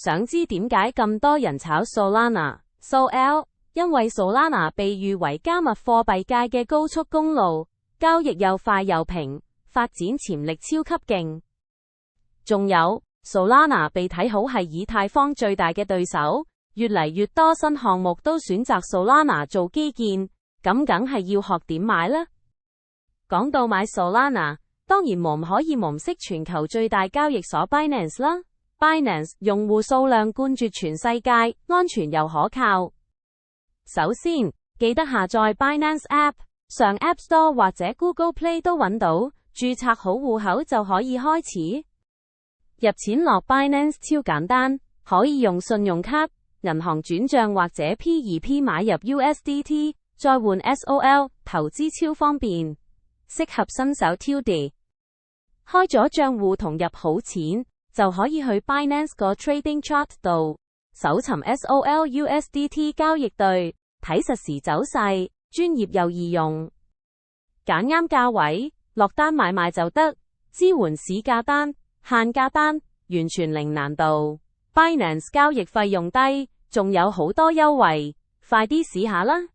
想知點解咁多人炒 Solana？Sol， 因為 Solana 被譽為加密貨幣界嘅高速公路，交易又快又平，發展潛力超級勁。仲有 Solana 被睇好係以太坊最大嘅對手，越嚟越多新項目都選擇 Solana 做基建，咁梗係要學點買啦。講到買 Solana， 當然唔可以唔識全球最大交易所 Binance 啦。Binance 用戶數量冠絕全世界，安全又可靠。首先，記得下載 Binance App， 上 App Store 或者 Google Play 都揾到，註冊好戶口就可以開始。入錢落 Binance 超簡單，可以用信用卡、銀行轉賬或者 P2P 買入 USDT， 再換 SOL， 投資超方便，適合新手挑地。開咗賬戶同入好錢，就可以去 Binance 個 Trading Chart 度搜尋 SOL USDT 交易對，睇實時走勢，專業又易用，揀啱價位，落單買賣就得，支援市價單、限價單，完全零難度。Binance 交易費用低，仲有好多優惠，快啲試下啦！